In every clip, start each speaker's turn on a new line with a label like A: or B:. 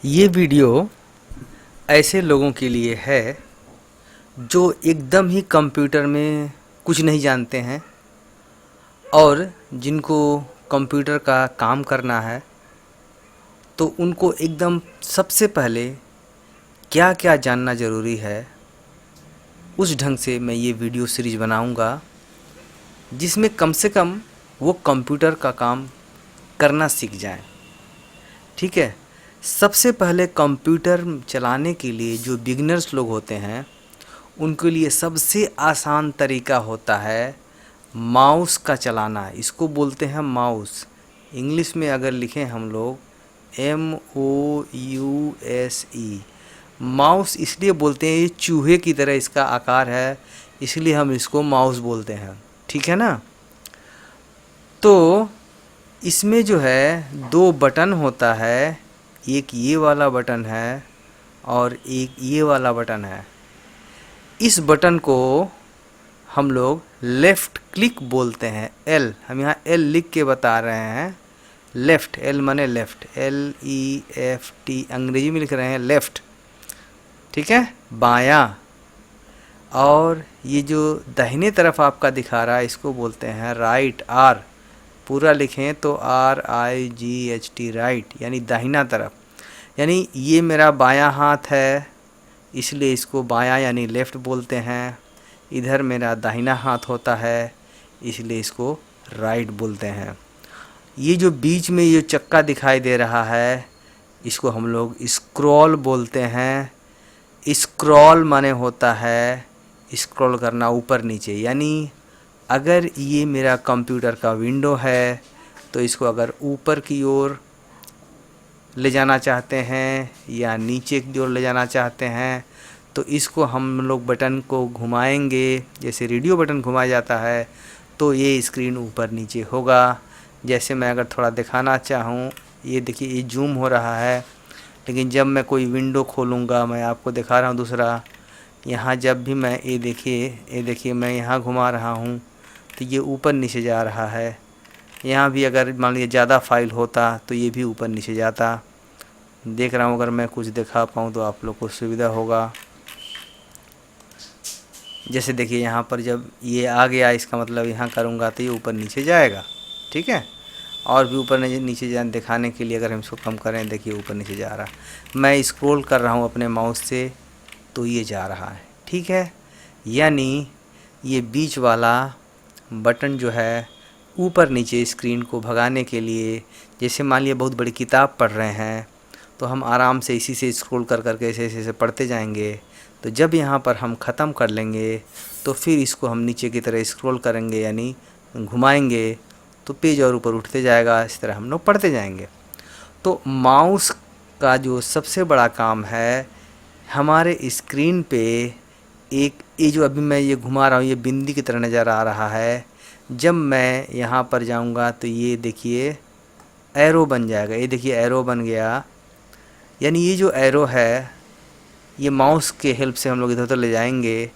A: ये वीडियो ऐसे लोगों के लिए है जो एकदम ही कंप्यूटर में कुछ नहीं जानते हैं और जिनको कंप्यूटर का काम करना है। तो उनको एकदम सबसे पहले क्या क्या जानना ज़रूरी है, उस ढंग से मैं ये वीडियो सीरीज़ बनाऊंगा जिसमें कम से कम वो कंप्यूटर का काम करना सीख जाएं। ठीक है। सबसे पहले कंप्यूटर चलाने के लिए जो बिगिनर्स लोग होते हैं उनके लिए सबसे आसान तरीका होता है माउस का चलाना। इसको बोलते हैं माउस। इंग्लिश में अगर लिखें हम लोग MOUSE। माउस इसलिए बोलते हैं, ये चूहे की तरह इसका आकार है, इसलिए हम इसको माउस बोलते हैं। ठीक है ना। तो इसमें जो है दो बटन होता है, एक ये वाला बटन है और एक ये वाला बटन है। इस बटन को हम लोग लेफ़्ट क्लिक बोलते हैं। एल, हम यहाँ एल लिख के बता रहे हैं। लेफ़्ट, एल माने लेफ़्ट, LEFT अंग्रेजी में लिख रहे हैं लेफ़्ट। ठीक है, बायां। और ये जो दाहिने तरफ आपका दिखा रहा है इसको बोलते हैं राइट। आर पूरा लिखें तो RIGHT, राइट यानी दाहिना तरफ। यानी ये मेरा बायां हाथ है इसलिए इसको बायां यानी लेफ़्ट बोलते हैं। इधर मेरा दाहिना हाथ होता है इसलिए इसको राइट बोलते हैं। ये जो बीच में ये चक्का दिखाई दे रहा है इसको हम लोग स्क्रॉल बोलते हैं। स्क्रॉल माने होता है स्क्रॉल करना ऊपर नीचे। यानी अगर ये मेरा कंप्यूटर का विंडो है तो इसको अगर ऊपर की ओर ले जाना चाहते हैं या नीचे की ओर ले जाना चाहते हैं तो इसको हम लोग बटन को घुमाएंगे, जैसे रेडियो बटन घुमाया जाता है तो ये स्क्रीन ऊपर नीचे होगा। जैसे मैं अगर थोड़ा दिखाना चाहूँ, ये देखिए ये जूम हो रहा है, लेकिन जब मैं कोई विंडो खोलूँगा, मैं आपको दिखा रहा हूँ दूसरा, यहाँ जब भी मैं ये देखिए मैं यहाँ घुमा रहा हूँ तो ये ऊपर नीचे जा रहा है। यहाँ भी अगर मान लीजिए ज़्यादा फाइल होता तो ये भी ऊपर नीचे जाता। देख रहा हूँ, अगर मैं कुछ दिखा पाऊँ तो आप लोग को सुविधा होगा। जैसे देखिए यहाँ पर जब ये आ गया इसका मतलब यहाँ करूँगा तो ये ऊपर नीचे जाएगा। ठीक है। और भी ऊपर नीचे दिखाने के लिए अगर हम इसको कम करें, देखिए ऊपर नीचे जा रहा। मैं स्क्रॉल कर रहा हूँ अपने माउस से तो ये जा रहा है। ठीक है। यानी ये बीच वाला बटन जो है ऊपर नीचे स्क्रीन को भगाने के लिए, जैसे मान लिया बहुत बड़ी किताब पढ़ रहे हैं तो हम आराम से इसी से स्क्रॉल कर करके ऐसे ऐसे पढ़ते जाएंगे। तो जब यहाँ पर हम ख़त्म कर लेंगे तो फिर इसको हम नीचे की तरह स्क्रॉल करेंगे यानी घुमाएंगे तो पेज और ऊपर उठते जाएगा। इस तरह हम लोग पढ़ते जाएंगे। तो माउस का जो सबसे बड़ा काम है, हमारे स्क्रीन पे एक ये जो अभी मैं ये घुमा रहा हूँ ये बिंदी की तरह नज़र आ रहा है। जब मैं यहाँ पर जाऊँगा तो ये देखिए एरो बन जाएगा। ये देखिए एरो बन गया। यानी ये जो एरो है ये माउस के हेल्प से हम लोग इधर उधर ले जाएंगे।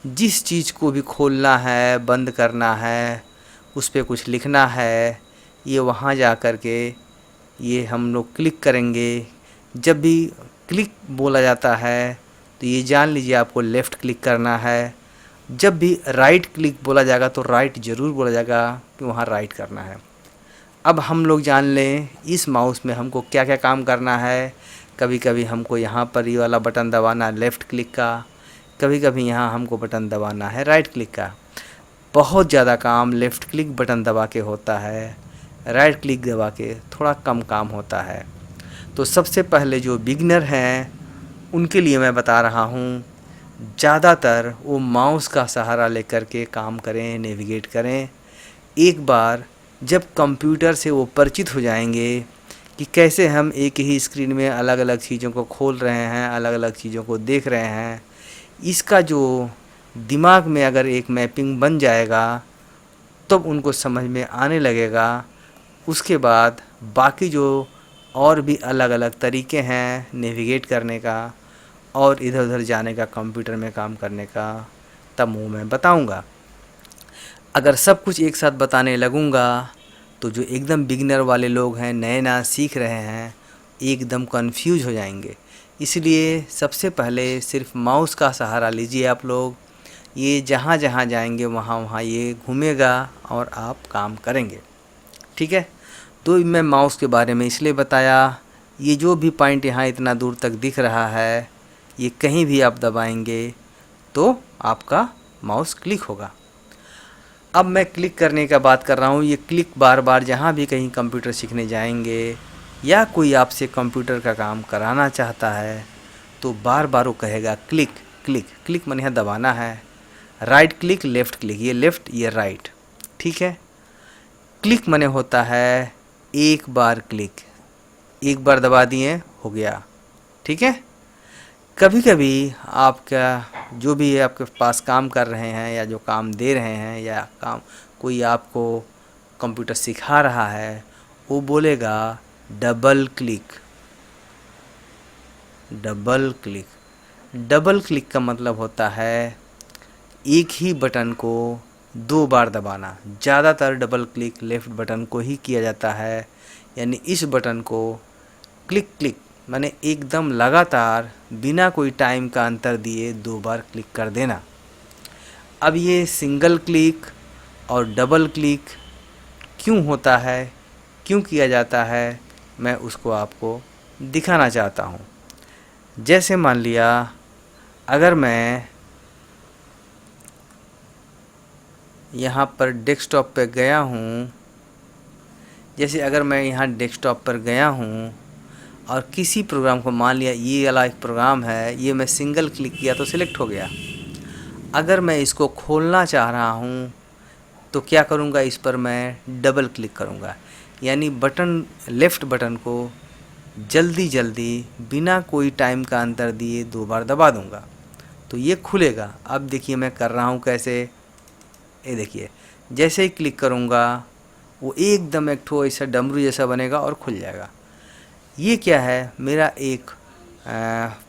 A: जिस चीज़ को भी खोलना है, बंद करना है, उस पर कुछ लिखना है, ये वहाँ जा कर के ये हम लोग क्लिक करेंगे। जब भी क्लिक बोला जाता है तो ये जान लीजिए आपको लेफ़्ट क्लिक करना है। जब भी राइट क्लिक बोला जाएगा तो राइट ज़रूर बोला जाएगा कि वहाँ राइट करना है। अब हम लोग जान लें इस माउस में हमको क्या क्या काम करना है। कभी कभी हमको यहाँ पर ये वाला बटन दबाना है लेफ़्ट क्लिक का, कभी कभी यहाँ हमको बटन दबाना है राइट क्लिक का। बहुत ज़्यादा काम लेफ़्ट क्लिक बटन दबा के होता है, राइट क्लिक दबा के थोड़ा कम काम होता है। तो सबसे पहले जो बिगिनर हैं उनके लिए मैं बता रहा हूँ, ज़्यादातर वो माउस का सहारा लेकर के काम करें, नेविगेट करें। एक बार जब कंप्यूटर से वो परिचित हो जाएंगे कि कैसे हम एक ही स्क्रीन में अलग अलग चीज़ों को खोल रहे हैं, अलग अलग चीज़ों को देख रहे हैं, इसका जो दिमाग में अगर एक मैपिंग बन जाएगा तब उनको समझ में आने लगेगा। उसके बाद बाकी जो और भी अलग अलग तरीके हैं नेविगेट करने का और इधर उधर जाने का, कंप्यूटर में काम करने का, तब वो मैं बताऊंगा। अगर सब कुछ एक साथ बताने लगूंगा तो जो एकदम बिगिनर वाले लोग हैं, नए नया सीख रहे हैं, एकदम कंफ्यूज हो जाएंगे। इसलिए सबसे पहले सिर्फ माउस का सहारा लीजिए आप लोग। ये जहाँ जहाँ जाएंगे वहाँ वहाँ ये घूमेगा और आप काम करेंगे, ठीक है। तो मैं माउस के बारे में इसलिए बताया। ये जो भी पॉइंट यहाँ इतना दूर तक दिख रहा है, ये कहीं भी आप दबाएंगे तो आपका माउस क्लिक होगा। अब मैं क्लिक करने का बात कर रहा हूँ। ये क्लिक बार बार जहाँ भी कहीं कंप्यूटर सीखने जाएंगे या कोई आपसे कंप्यूटर का काम कराना चाहता है तो बार बार वो कहेगा क्लिक क्लिक क्लिक, मैंने यहाँ दबाना है। राइट क्लिक, लेफ़्ट क्लिक, ये लेफ़्ट ये राइट, ठीक है। क्लिक मने होता है एक बार क्लिक, एक बार दबा दिए हो गया, ठीक है। कभी कभी आपका जो भी है आपके पास काम कर रहे हैं या जो काम दे रहे हैं या काम कोई आपको कंप्यूटर सिखा रहा है, वो बोलेगा double click. Double click, double click का मतलब होता है एक ही बटन को दो बार दबाना। ज़्यादातर डबल क्लिक लेफ़्ट बटन को ही किया जाता है, यानी इस बटन को क्लिक क्लिक माने एकदम लगातार बिना कोई टाइम का अंतर दिए दो बार क्लिक कर देना। अब ये सिंगल क्लिक और डबल क्लिक क्यों होता है, क्यों किया जाता है, मैं उसको आपको दिखाना चाहता हूँ। जैसे मान लिया अगर मैं यहाँ पर डेस्कटॉप पर गया हूँ, जैसे अगर मैं यहाँ डेस्कटॉप पर गया हूँ और किसी प्रोग्राम को मान लिया ये वाला एक प्रोग्राम है, ये मैं सिंगल क्लिक किया तो सिलेक्ट हो गया। अगर मैं इसको खोलना चाह रहा हूँ तो क्या करूँगा, इस पर मैं डबल क्लिक करूँगा, यानी बटन लेफ़्ट बटन को जल्दी जल्दी बिना कोई टाइम का अंतर दिए दो बार दबा दूँगा तो ये खुलेगा। अब देखिए मैं कर रहा हूँ कैसे, ये देखिए जैसे ही क्लिक करूँगा वो एकदम एक ठो ऐसा डमरू जैसा बनेगा और खुल जाएगा। ये क्या है, मेरा एक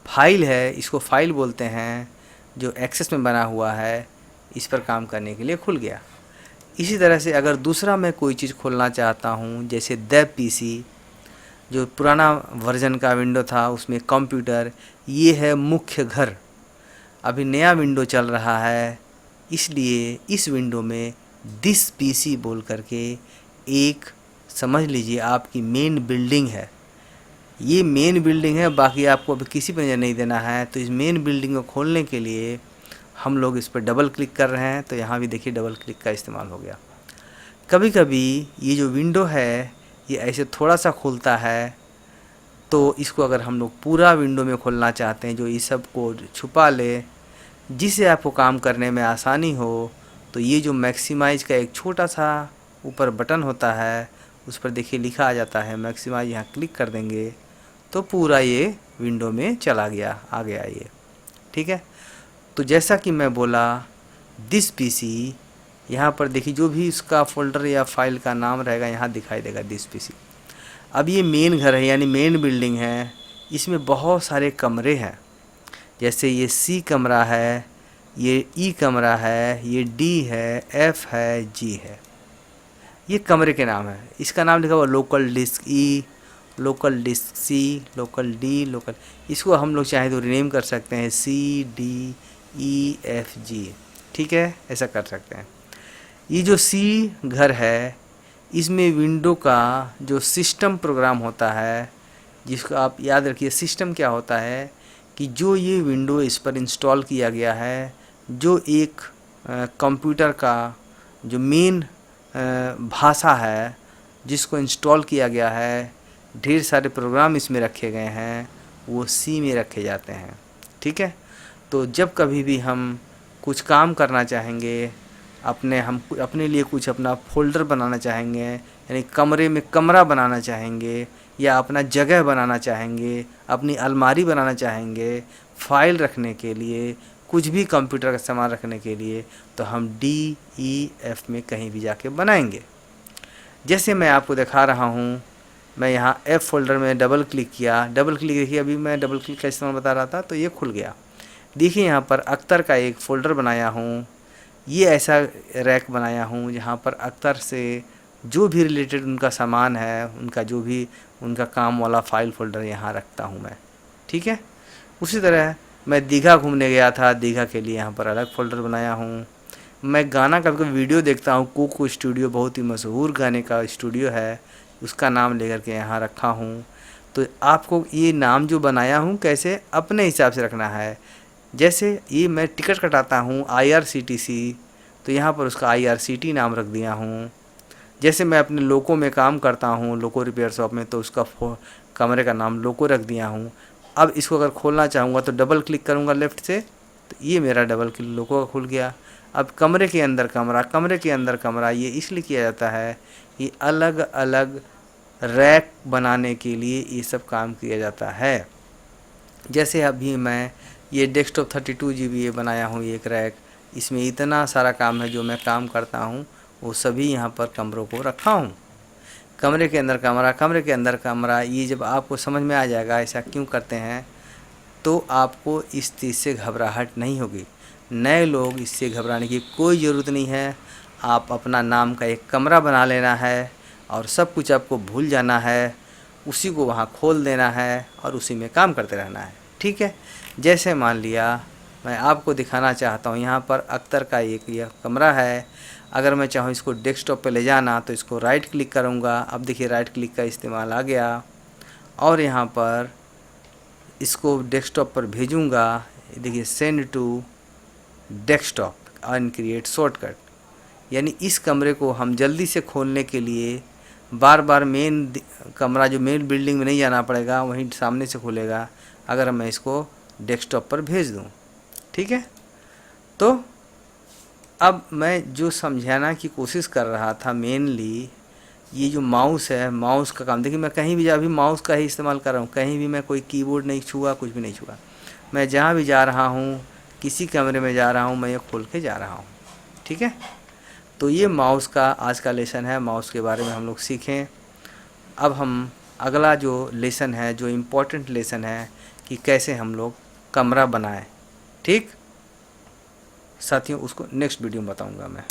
A: फाइल है, इसको फाइल बोलते हैं, जो एक्सेस में बना हुआ है, इस पर काम करने के लिए खुल गया। इसी तरह से अगर दूसरा मैं कोई चीज़ खोलना चाहता हूँ, जैसे द पीसी, जो पुराना वर्जन का विंडो था उसमें कंप्यूटर, ये है मुख्य घर। अभी नया विंडो चल रहा है, इसलिए इस विंडो में दिस पीसी बोल करके एक समझ लीजिए आपकी मेन बिल्डिंग है। ये मेन बिल्डिंग है, बाकी आपको अभी किसी पर नज़र नहीं देना है। तो इस मेन बिल्डिंग को खोलने के लिए हम लोग इस पर डबल क्लिक कर रहे हैं, तो यहाँ भी देखिए डबल क्लिक का इस्तेमाल हो गया। कभी कभी ये जो विंडो है ये ऐसे थोड़ा सा खुलता है, तो इसको अगर हम लोग पूरा विंडो में खोलना चाहते हैं जो इस सब को छुपा ले, जिससे आपको काम करने में आसानी हो, तो ये जो मैक्सिमाइज का एक छोटा सा ऊपर बटन होता है उस पर देखिए लिखा आ जाता है मैक्सिमाइज, यहाँ क्लिक कर देंगे तो पूरा ये विंडो में चला गया, आ गया ये, ठीक है। तो जैसा कि मैं बोला दिस पीसी, यहाँ पर देखिए जो भी इसका फ़ोल्डर या फाइल का नाम रहेगा यहाँ दिखाई देगा दिस पीसी। अब ये मेन घर है यानी मेन बिल्डिंग है, इसमें बहुत सारे कमरे हैं, जैसे ये सी कमरा है, ये ई कमरा है, ये डी है, एफ है, जी है, ये कमरे के नाम है। इसका नाम लिखा हुआ local disk E, local disk C, local D, local, इसको हम लोग चाहे तो रीनेम कर सकते हैं C D E F G, ठीक है, ऐसा कर सकते हैं। ये जो सी घर है इसमें विंडो का जो सिस्टम प्रोग्राम होता है, जिसको आप याद रखिए सिस्टम क्या होता है कि जो ये विंडो इस पर इंस्टॉल किया गया है, जो एक कंप्यूटर का जो मेन भाषा है जिसको इंस्टॉल किया गया है, ढेर सारे प्रोग्राम इसमें रखे गए हैं, वो सी में रखे जाते हैं, ठीक है। तो जब कभी भी हम कुछ काम करना चाहेंगे, हम अपने लिए कुछ अपना फ़ोल्डर बनाना चाहेंगे, यानी कमरे में कमरा बनाना चाहेंगे, या अपना जगह बनाना चाहेंगे, अपनी अलमारी बनाना चाहेंगे, फ़ाइल रखने के लिए, कुछ भी कंप्यूटर का सामान रखने के लिए, तो हम डी ई एफ में कहीं भी जाके बनाएंगे। जैसे मैं आपको दिखा रहा हूँ, मैं यहाँ एफ फोल्डर में डबल क्लिक किया, डबल क्लिक देखिए अभी मैं डबल क्लिक का इस्तेमाल बता रहा था तो ये खुल गया। देखिए यहाँ पर अख्तर का एक फ़ोल्डर बनाया हूँ, ये ऐसा रैक बनाया हूँ जहाँ पर अख्तर से जो भी रिलेटेड उनका सामान है, उनका जो भी उनका काम वाला फाइल फ़ोल्डर यहाँ रखता हूँ मैं, ठीक है। उसी तरह मैं दीघा घूमने गया था, दीघा के लिए यहाँ पर अलग फ़ोल्डर बनाया हूँ। मैं गाना कभी कभी वीडियो देखता हूँ, कुकू स्टूडियो बहुत ही मशहूर गाने का स्टूडियो है, उसका नाम लेकर के यहाँ रखा हूँ। तो आपको ये नाम जो बनाया हूँ कैसे अपने हिसाब से रखना है। जैसे ये मैं टिकट कटाता हूँ IRCTC, तो यहाँ पर उसका IRCT नाम रख दिया हूँ। जैसे मैं अपने लोको में काम करता हूँ, लोको रिपेयर शॉप में, तो उसका कमरे का नाम लोको रख दिया हूँ। अब इसको अगर खोलना चाहूँगा तो डबल क्लिक करूँगा लेफ़्ट से, तो ये मेरा डबल क्लिक लोको का खुल गया। अब कमरे के अंदर कमरा, कमरे के अंदर कमरा, ये इसलिए किया जाता है, ये अलग अलग रैक बनाने के लिए ये सब काम किया जाता है। जैसे अभी मैं ये डेस्कटॉप 32 GB ये बनाया हूँ, ये एक रैक, इसमें इतना सारा काम है जो मैं काम करता हूँ, वो सभी यहाँ पर कमरों को रखा हूँ। कमरे के अंदर कमरा, कमरे के अंदर कमरा, ये जब आपको समझ में आ जाएगा ऐसा क्यों करते हैं, तो आपको इस चीज़ से घबराहट नहीं होगी। नए लोग इससे घबराने की कोई ज़रूरत नहीं है। आप अपना नाम का एक कमरा बना लेना है और सब कुछ आपको भूल जाना है, उसी को वहाँ खोल देना है और उसी में काम करते रहना है, ठीक है। जैसे मान लिया मैं आपको दिखाना चाहता हूँ, यहाँ पर अख्तर का एक यह कमरा है। अगर मैं चाहूँ इसको डेस्कटॉप पे ले जाना तो इसको राइट क्लिक करूँगा। अब देखिए राइट क्लिक का इस्तेमाल आ गया और यहाँ पर इसको डेस्कटॉप पर भेजूँगा। देखिए send to desktop and create shortcut, यानी इस कमरे को हम जल्दी से खोलने के लिए बार बार मेन कमरा जो मेन बिल्डिंग में नहीं जाना पड़ेगा, वहीं सामने से खुलेगा अगर मैं इसको डेस्कटॉप पर भेज दूं, ठीक है। तो अब मैं जो समझाना की कोशिश कर रहा था मेनली, ये जो माउस है, माउस का काम देखिए, मैं कहीं भी अभी माउस का ही इस्तेमाल कर रहा हूँ, कहीं भी मैं कोई कीबोर्ड नहीं छुआ, कुछ भी नहीं छुआ। मैं जहाँ भी जा रहा हूँ, किसी कमरे में जा रहा हूँ, मैं ये खोल के जा रहा हूँ, ठीक है। तो ये माउस का आज का लेसन है, माउस के बारे में हम लोग सीखें। अब हम अगला जो लेसन है, जो इम्पोर्टेंट लेसन है कि कैसे हम लोग कमरा बनाएं, ठीक साथियों, उसको नेक्स्ट वीडियो में बताऊंगा मैं।